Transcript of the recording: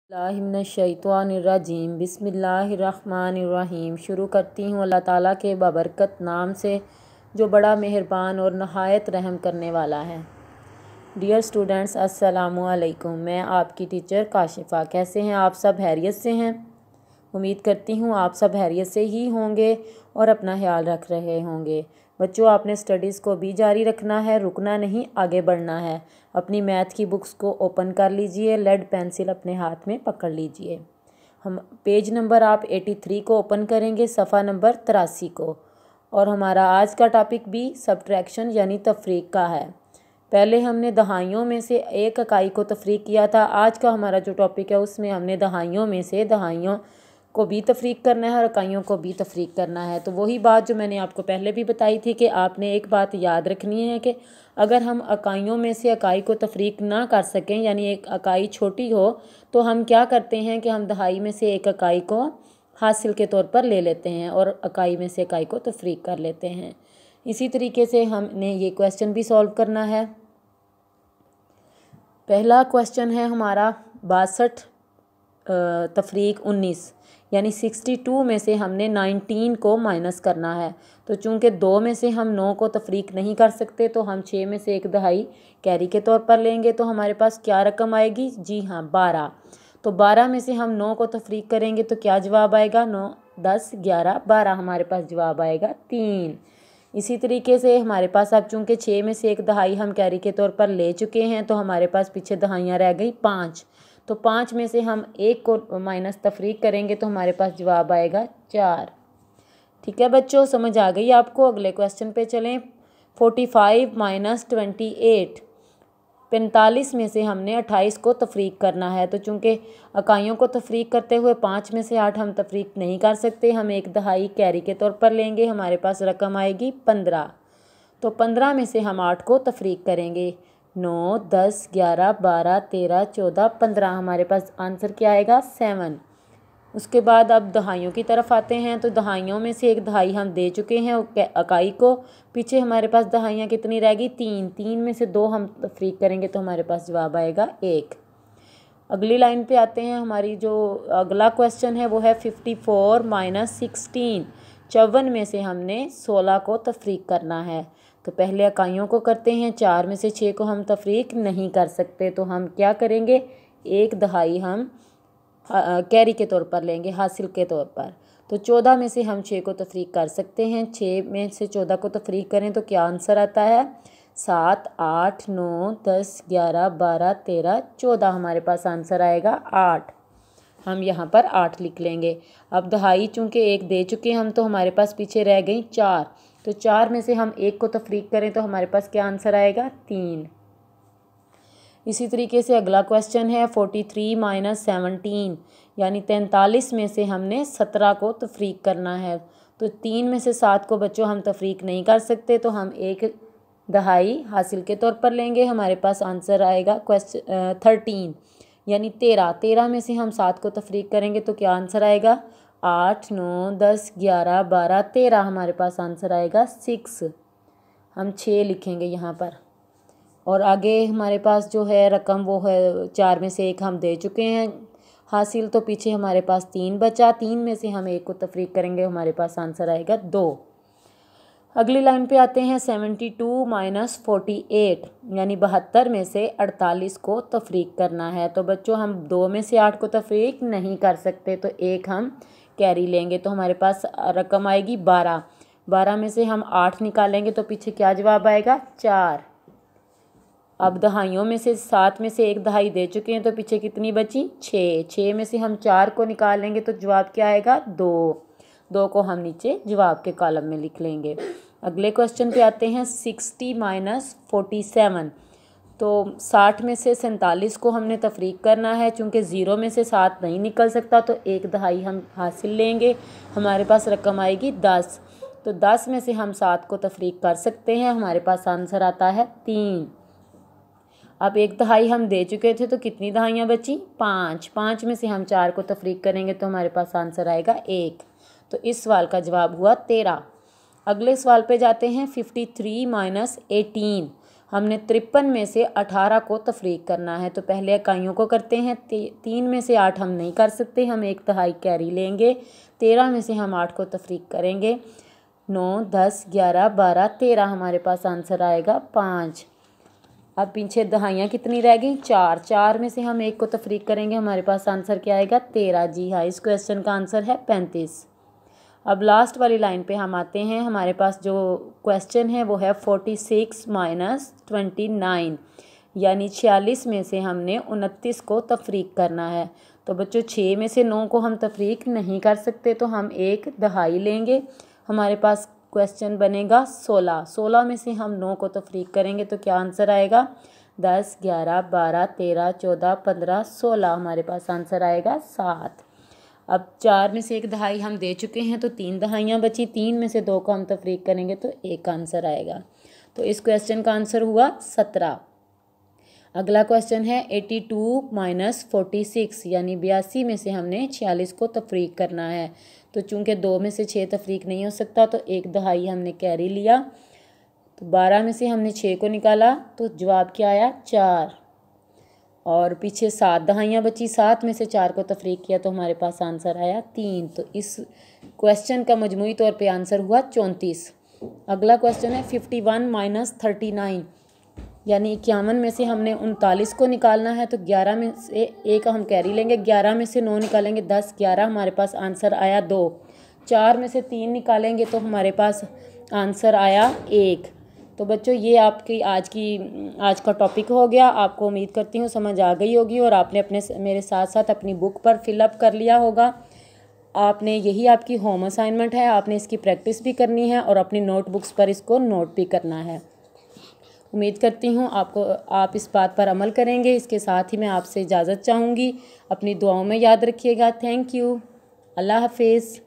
बिस्मिल्लाहिर्रहमानिर्रहीम बिस्मिल्लाहिर्रहमानिर्रहीम। शुरू करती हूँ अल्लाह ताला के बाबरकत नाम से जो बड़ा मेहरबान और नहायत रहम करने वाला है। डियर स्टूडेंट्स, अस्सलामु अलैकुम। मैं आपकी टीचर काशिफ़ा। कैसे हैं आप सब? हैरियत से हैं? उम्मीद करती हूँ आप सब हैरियत से ही होंगे और अपना ख्याल रख रहे होंगे। बच्चों, आपने स्टडीज़ को भी जारी रखना है, रुकना नहीं, आगे बढ़ना है। अपनी मैथ की बुक्स को ओपन कर लीजिए, लेड पेंसिल अपने हाथ में पकड़ लीजिए। हम पेज नंबर आप 83 को ओपन करेंगे, सफ़ा नंबर 83 को। और हमारा आज का टॉपिक भी सब्ट्रैक्शन यानी तफरीक का है। पहले हमने दहाइयों में से एक इकाई को तफरीक किया था। आज का हमारा जो टॉपिक है उसमें हमने दहाइयों में से दहाइयों को भी तफरीक करना है और इकाइयों को भी तफरीक करना है। तो वही बात जो मैंने आपको पहले भी बताई थी कि आपने एक बात याद रखनी है कि अगर हम इकाइयों में से इकाई को तफरीक ना कर सकें, यानी एक इकाई छोटी हो, तो हम क्या करते हैं कि हम दहाई में से एक इकाई को हासिल के तौर पर ले लेते हैं और इकाई में से इकाई को तफरीक कर लेते हैं। इसी तरीके से हमने ये क्वेश्चन भी सॉल्व करना है। पहला क्वेश्चन है हमारा 62 तफरीक 19, यानी 62 में से हमने 19 को माइनस करना है। तो चूंकि 2 में से हम 9 को तफरीक नहीं कर सकते, तो हम 6 में से एक दहाई कैरी के तौर पर लेंगे। तो हमारे पास क्या रकम आएगी? जी हाँ, 12। तो 12 में से हम 9 को तफरीक करेंगे तो क्या जवाब आएगा? 9, 10, 11, 12। हमारे पास जवाब आएगा 3। इसी तरीके से हमारे पास अब चूंकि 6 में से एक दहाई हम कैरी के तौर पर ले चुके हैं, तो हमारे पास पीछे दहाइयाँ रह गई 5। तो 5 में से हम 1 को माइनस तफरीक करेंगे तो हमारे पास जवाब आएगा 4। ठीक है बच्चों, समझ आ गई आपको? अगले क्वेश्चन पे चलें। 45 माइनस 28, 45 में से हमने 28 को तफरीक करना है। तो चूंकि इकाइयों को तफरीक करते हुए 5 में से 8 हम तफरीक नहीं कर सकते, हम एक दहाई कैरी के तौर पर लेंगे। हमारे पास रकम आएगी 15। तो 15 में से हम 8 को तफरीक करेंगे। 9, 10, 11, 12, 13, 14, 15। हमारे पास आंसर क्या आएगा? 7। उसके बाद अब दहाइयों की तरफ आते हैं। तो दहाइयों में से एक दहाई हम दे चुके हैं इकाई को। पीछे हमारे पास दहाइयाँ कितनी रहेगी? 3। 3 में से 2 हम तफरीक करेंगे तो हमारे पास जवाब आएगा 1। अगली लाइन पे आते हैं। हमारी जो अगला क्वेश्चन है वो है 54 माइनस 16, 54 में से हमने 16 को तफरीक करना है। तो पहले इकाइयों को करते हैं। 4 में से 6 को हम तफरीक नहीं कर सकते, तो हम क्या करेंगे? एक दहाई हम कैरी के तौर पर लेंगे, हासिल के तौर पर। तो 14 में से हम 6 को तफरीक कर सकते हैं। 6 में से 14 को तफरीक करें तो क्या आंसर आता है? 7, 8, 9, 10, 11, 12, 13, 14। हमारे पास आंसर आएगा 8। हम यहाँ पर 8 लिख लेंगे। अब दहाई चूँकि एक दे चुके हम, तो हमारे पास पीछे रह गई 4। तो 4 में से हम 1 को तफरीक करें तो हमारे पास क्या आंसर आएगा? 3। इसी तरीके से अगला क्वेश्चन है 43 माइनस 17, यानी 43 में से हमने 17 को तफरीक करना है। तो 3 में से 7 को बच्चों हम तफरीक नहीं कर सकते, तो हम एक दहाई हासिल के तौर पर लेंगे। हमारे पास आंसर आएगा 13, यानी 13। 13 में से हम 7 को तफरीक करेंगे तो क्या आंसर आएगा? 8, 9, 10, 11, 12, 13। हमारे पास आंसर आएगा 6। हम 6 लिखेंगे यहाँ पर। और आगे हमारे पास जो है रकम वो है 4 में से 1 हम दे चुके हैं हासिल, तो पीछे हमारे पास 3 बचा। 3 में से हम 1 को तफरीक करेंगे, हमारे पास आंसर आएगा 2। अगली लाइन पे आते हैं 72 माइनस 48, यानी 72 में से 48 को तफरीक करना है। तो बच्चों हम 2 में से 8 को तफरीक नहीं कर सकते, तो 1 हम कैरी लेंगे। तो हमारे पास रकम आएगी 12। 12 में से हम 8 निकालेंगे तो पीछे क्या जवाब आएगा? 4। अब दहाइयों में से 7 में से एक दहाई दे चुके हैं, तो पीछे कितनी बची? 6। 6 में से हम 4 को निकालेंगे तो जवाब क्या आएगा? 2। 2 को हम नीचे जवाब के कॉलम में लिख लेंगे। अगले क्वेश्चन पे आते हैं 60 माइनस 47। तो 60 में से 47 को हमने तफरीक करना है। चूँकि 0 में से 7 नहीं निकल सकता, तो एक दहाई हम हासिल लेंगे। हमारे पास रकम आएगी 10। तो 10 में से हम 7 को तफरीक कर सकते हैं। हमारे पास आंसर आता है 3। अब एक दहाई हम दे चुके थे, तो कितनी दहाइयाँ बची? 5। 5 में से हम 4 को तफरीक करेंगे तो हमारे पास आंसर आएगा 1। तो इस सवाल का जवाब हुआ 13। अगले सवाल पे जाते हैं 53 माइनस 18। हमने 53 में से 18 को तफरीक करना है। तो पहले इकाइयों को करते हैं। 3 में से 8 हम नहीं कर सकते, हम 1/3 कैरी लेंगे। 13 में से हम 8 को तफरीक करेंगे। 9, 10, 11, 12, 13 हमारे पास आंसर आएगा 5। अब पीछे दहाइयाँ कितनी रह गई? 4। 4 में से हम 1 को तफरीक करेंगे, हमारे पास आंसर क्या आएगा? 13। जी हाँ, इस क्वेश्चन का आंसर है 35। अब लास्ट वाली लाइन पे हम आते हैं। हमारे पास जो क्वेश्चन है वो है 46 माइनस 29, यानी 46 में से हमने 29 को तफरीक करना है। तो बच्चों 6 में से 9 को हम तफरीक नहीं कर सकते, तो हम 1/2 लेंगे। हमारे पास क्वेश्चन बनेगा 16। 16 में से हम 9 को तफरीक करेंगे तो क्या आंसर आएगा? 10, 11, 12, 13, 14, 15, 16 हमारे पास आंसर आएगा 7। अब 4 में से 1/2 हम दे चुके हैं, तो 3 दहाइयाँ बची। 3 में से 2 को हम तफरीक करेंगे तो 1 आंसर आएगा। तो इस क्वेश्चन का आंसर हुआ 17। अगला क्वेश्चन है 82 माइनस 46, यानी 82 में से हमने 46 को तफरीक करना है। तो चूंकि 2 में से 6 तफरीक नहीं हो सकता, तो 1/2 हमने कैरी लिया। तो 12 में से हमने 6 को निकाला, तो जवाब क्या आया? 4। और पीछे 7 दहाइयाँ बची। 7 में से 4 को तफरीक किया तो हमारे पास आंसर आया 3। तो इस क्वेश्चन का मजमूई तौर पे आंसर हुआ 34। अगला क्वेश्चन है 51 माइनस 39, यानी 51 में से हमने 39 को निकालना है। तो 11 में से 1 हम कैरी लेंगे। 11 में से 9 निकालेंगे, 10, 11 हमारे पास आंसर आया 2। 4 में से 3 निकालेंगे तो हमारे पास आंसर आया 1। तो बच्चों ये आपकी आज का टॉपिक हो गया। आपको उम्मीद करती हूँ समझ आ गई होगी और आपने मेरे साथ साथ अपनी बुक पर फिलअप कर लिया होगा। आपने यही आपकी होम असाइनमेंट है, आपने इसकी प्रैक्टिस भी करनी है और अपनी नोटबुक्स पर इसको नोट भी करना है। उम्मीद करती हूँ आप इस बात पर अमल करेंगे। इसके साथ ही मैं आपसे इजाज़त चाहूँगी। अपनी दुआओं में याद रखिएगा। Thank you. अल्लाह हाफिज़।